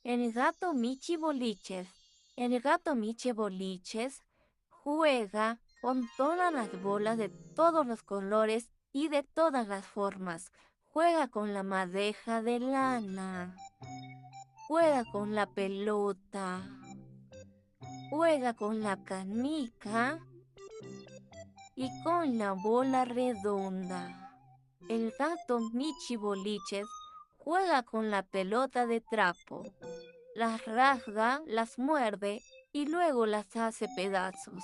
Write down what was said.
El gato Michi Boliches. El gato Michi Boliches juega con todas las bolas de todos los colores y de todas las formas. Juega con la madeja de lana. Juega con la pelota. Juega con la canica y con la bola redonda. El gato Michi Boliches juega con la pelota de trapo. Las rasga, las muerde y luego las hace pedazos.